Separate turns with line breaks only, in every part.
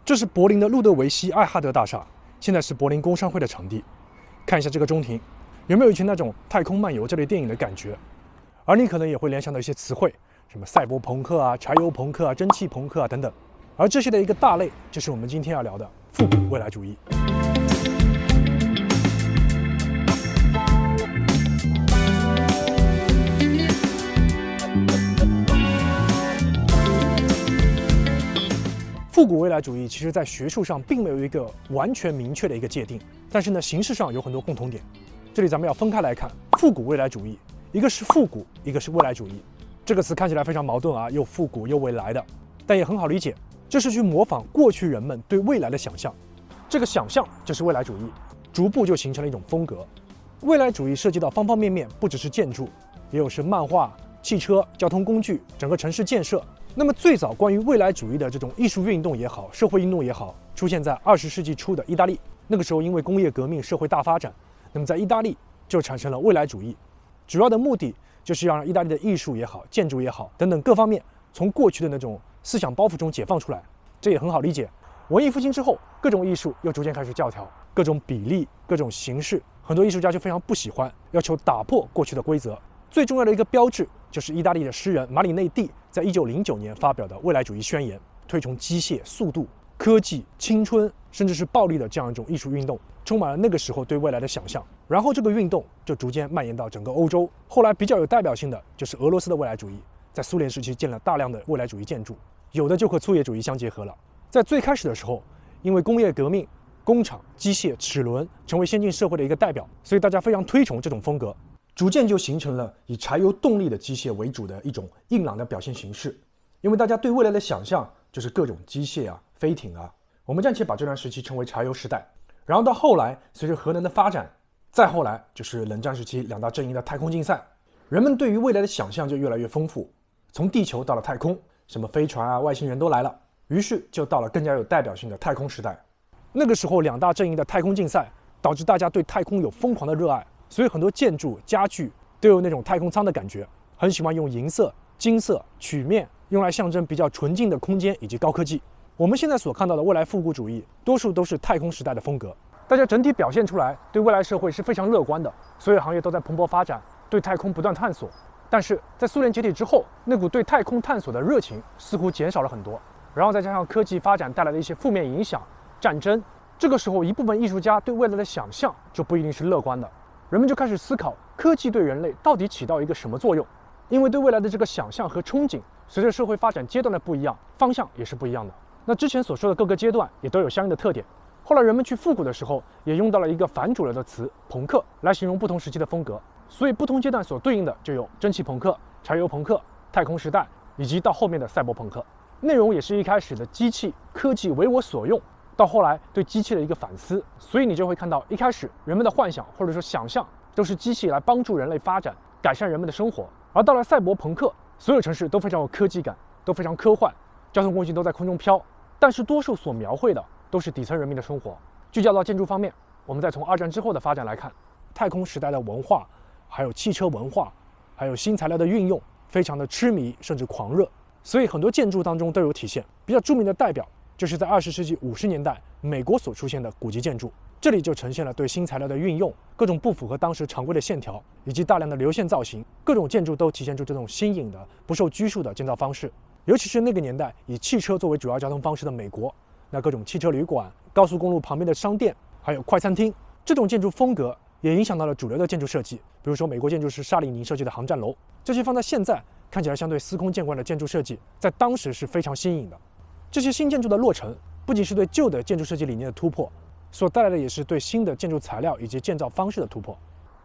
这是柏林的路德维希·艾哈德大厦，现在是柏林工商会的场地。看一下这个中庭，有没有以前那种太空漫游这类电影的感觉？而你可能也会联想到一些词汇，什么赛博朋克啊、柴油朋克啊、蒸汽朋克啊等等。而这些的一个大类，就是我们今天要聊的复古未来主义。复古未来主义其实在学术上并没有一个完全明确的一个界定，但是呢，形式上有很多共同点。这里咱们要分开来看，复古未来主义，一个是复古，一个是未来主义。这个词看起来非常矛盾啊，又复古又未来的，但也很好理解，这是去模仿过去人们对未来的想象，这个想象就是未来主义，逐步就形成了一种风格。未来主义涉及到方方面面，不只是建筑，也有是漫画、汽车、交通工具、整个城市建设。那么最早关于未来主义的这种艺术运动也好，社会运动也好，出现在20世纪初的意大利。那个时候因为工业革命，社会大发展，那么在意大利就产生了未来主义，主要的目的就是要让意大利的艺术也好、建筑也好等等各方面从过去的那种思想包袱中解放出来。这也很好理解，文艺复兴之后，各种艺术又逐渐开始教条，各种比例、各种形式，很多艺术家就非常不喜欢，要求打破过去的规则。最重要的一个标志就是意大利的诗人马里内蒂在1909年发表的未来主义宣言，推崇机械、速度、科技、青春，甚至是暴力的这样一种艺术运动，充满了那个时候对未来的想象。然后这个运动就逐渐蔓延到整个欧洲。后来比较有代表性的就是俄罗斯的未来主义，在苏联时期建了大量的未来主义建筑，有的就和粗野主义相结合了。在最开始的时候，因为工业革命，工厂、机械、齿轮成为先进社会的一个代表，所以大家非常推崇这种风格，逐渐就形成了以柴油动力的机械为主的一种硬朗的表现形式。因为大家对未来的想象就是各种机械啊、飞艇啊，我们暂且把这段时期称为柴油时代。然后到后来，随着核能的发展，再后来就是冷战时期两大阵营的太空竞赛，人们对于未来的想象就越来越丰富，从地球到了太空，什么飞船啊、外星人都来了，于是就到了更加有代表性的太空时代。那个时候两大阵营的太空竞赛导致大家对太空有疯狂的热爱，所以很多建筑、家具都有那种太空舱的感觉，很喜欢用银色、金色、曲面，用来象征比较纯净的空间以及高科技。我们现在所看到的未来复古主义，多数都是太空时代的风格，大家整体表现出来对未来社会是非常乐观的，所有行业都在蓬勃发展，对太空不断探索。但是在苏联解体之后，那股对太空探索的热情似乎减少了很多，然后再加上科技发展带来的一些负面影响，战争，这个时候一部分艺术家对未来的想象就不一定是乐观的，人们就开始思考科技对人类到底起到一个什么作用。因为对未来的这个想象和憧憬，随着社会发展阶段的不一样，方向也是不一样的。那之前所说的各个阶段也都有相应的特点。后来人们去复古的时候，也用到了一个反主流的词朋克来形容不同时期的风格，所以不同阶段所对应的就有蒸汽朋克、柴油朋克、太空时代，以及到后面的赛博朋克。内容也是一开始的机器科技为我所用，到后来对机器的一个反思，所以你就会看到一开始人们的幻想或者说想象都是机器来帮助人类发展改善人们的生活，而到了赛博朋克，所有城市都非常有科技感，都非常科幻，交通工具都在空中飘，但是多数所描绘的都是底层人民的生活。聚焦到建筑方面，我们再从二战之后的发展来看，太空时代的文化，还有汽车文化，还有新材料的运用，非常的痴迷甚至狂热，所以很多建筑当中都有体现。比较著名的代表就是在20世纪50年代美国所出现的古籍建筑，这里就呈现了对新材料的运用，各种不符合当时常规的线条，以及大量的流线造型，各种建筑都体现出这种新颖的、不受拘束的建造方式。尤其是那个年代以汽车作为主要交通方式的美国，那各种汽车旅馆、高速公路旁边的商店，还有快餐厅，这种建筑风格也影响到了主流的建筑设计。比如说美国建筑师沙里尼设计的航站楼，这些放在现在看起来相对司空见惯的建筑设计，在当时是非常新颖的。这些新建筑的落成，不仅是对旧的建筑设计理念的突破，所带来的也是对新的建筑材料以及建造方式的突破。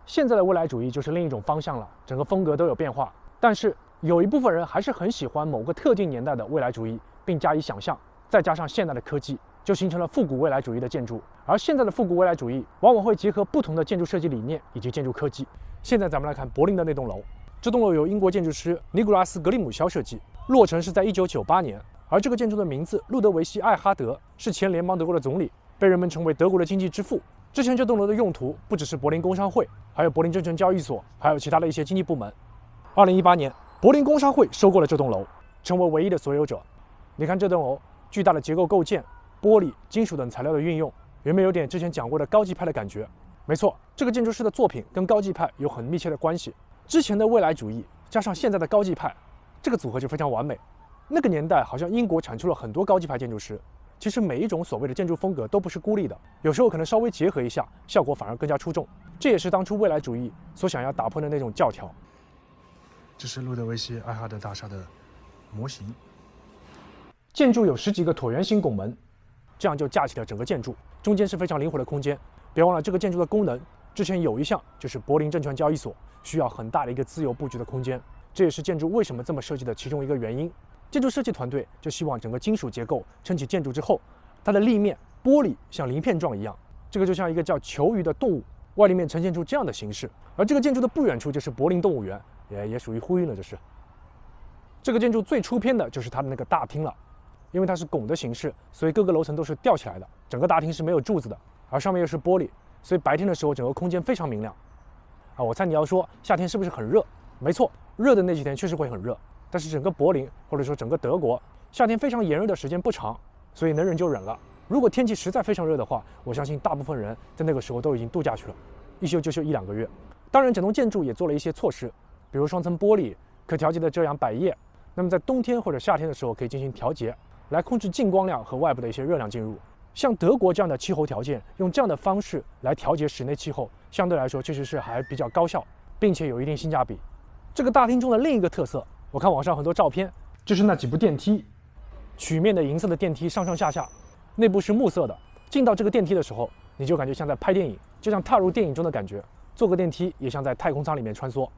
现在的未来主义就是另一种方向了，整个风格都有变化，但是有一部分人还是很喜欢某个特定年代的未来主义，并加以想象，再加上现代的科技，就形成了复古未来主义的建筑。而现在的复古未来主义往往会结合不同的建筑设计理念以及建筑科技。现在咱们来看柏林的那栋楼，这栋楼由英国建筑师尼古拉斯·格里姆肖设计，落成是在1998年。而这个建筑的名字路德维希·艾哈德是前联邦德国的总理，被人们称为德国的经济之父。之前这栋楼的用途不只是柏林工商会，还有柏林证券交易所，还有其他的一些经济部门。2018年，柏林工商会收购了这栋楼，成为唯一的所有者。你看这栋楼巨大的结构构件，玻璃、金属等材料的运用，有没有点之前讲过的高级派的感觉？没错，这个建筑师的作品跟高级派有很密切的关系。之前的未来主义加上现在的高级派，这个组合就非常完美。那个年代好像英国产出了很多高级派建筑师，其实每一种所谓的建筑风格都不是孤立的，有时候可能稍微结合一下，效果反而更加出众。这也是当初未来主义所想要打破的那种教条。
这是路德维希艾哈德大厦的模型。
建筑有10几个椭圆形拱门，这样就架起了整个建筑，中间是非常灵活的空间。别忘了这个建筑的功能，之前有一项就是柏林证券交易所需要很大的一个自由布局的空间，这也是建筑为什么这么设计的其中一个原因。建筑设计团队就希望整个金属结构撑起建筑之后，它的立面玻璃像鳞片状一样，这个就像一个叫球鱼的动物，外立面呈现出这样的形式。而这个建筑的不远处就是柏林动物园，也属于呼应了。这个建筑最出片的就是它的那个大厅了，因为它是拱的形式，所以各个楼层都是吊起来的，整个大厅是没有柱子的，而上面又是玻璃，所以白天的时候整个空间非常明亮。我猜你要说夏天是不是很热？没错，热的那几天确实会很热。但是整个柏林或者说整个德国夏天非常炎热的时间不长，所以能忍就忍了。如果天气实在非常热的话，我相信大部分人在那个时候都已经度假去了，一休就休1-2个月。当然整栋建筑也做了一些措施，比如双层玻璃、可调节的遮阳百叶，那么在冬天或者夏天的时候可以进行调节，来控制进光量和外部的一些热量进入。像德国这样的气候条件，用这样的方式来调节室内气候，相对来说确实是还比较高效，并且有一定性价比。这个大厅中的另一个特色，我看网上很多照片，就是那几部电梯，曲面的银色的电梯上上下下，内部是木色的。进到这个电梯的时候，你就感觉像在拍电影，就像踏入电影中的感觉。坐个电梯也像在太空舱里面穿梭。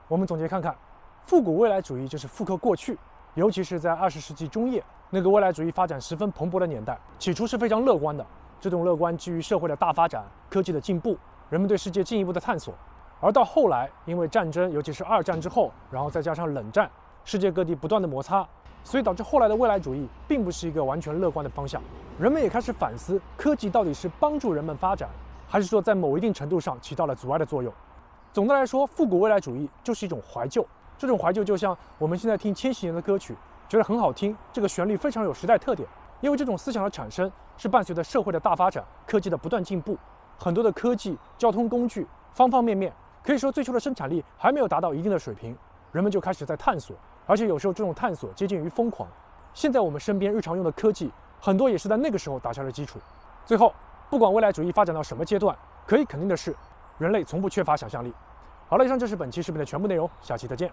我们总结看看，复古未来主义就是复刻过去，尤其是在20世纪中叶那个未来主义发展十分蓬勃的年代，起初是非常乐观的。这种乐观基于社会的大发展、科技的进步、人们对世界进一步的探索。而到后来，因为战争，尤其是2战之后，然后再加上冷战，世界各地不断的摩擦，所以导致后来的未来主义并不是一个完全乐观的方向。人们也开始反思，科技到底是帮助人们发展，还是说在某一定程度上起到了阻碍的作用。总的来说，复古未来主义就是一种怀旧。这种怀旧就像我们现在听千禧年的歌曲，觉得很好听，这个旋律非常有时代特点。因为这种思想的产生是伴随着社会的大发展、科技的不断进步，很多的科技、交通工具，方方面面，可以说最初的生产力还没有达到一定的水平，人们就开始在探索，而且有时候这种探索接近于疯狂。现在我们身边日常用的科技，很多也是在那个时候打下了基础。最后，不管未来主义发展到什么阶段，可以肯定的是，人类从不缺乏想象力。好了，以上就是本期视频的全部内容，下期再见。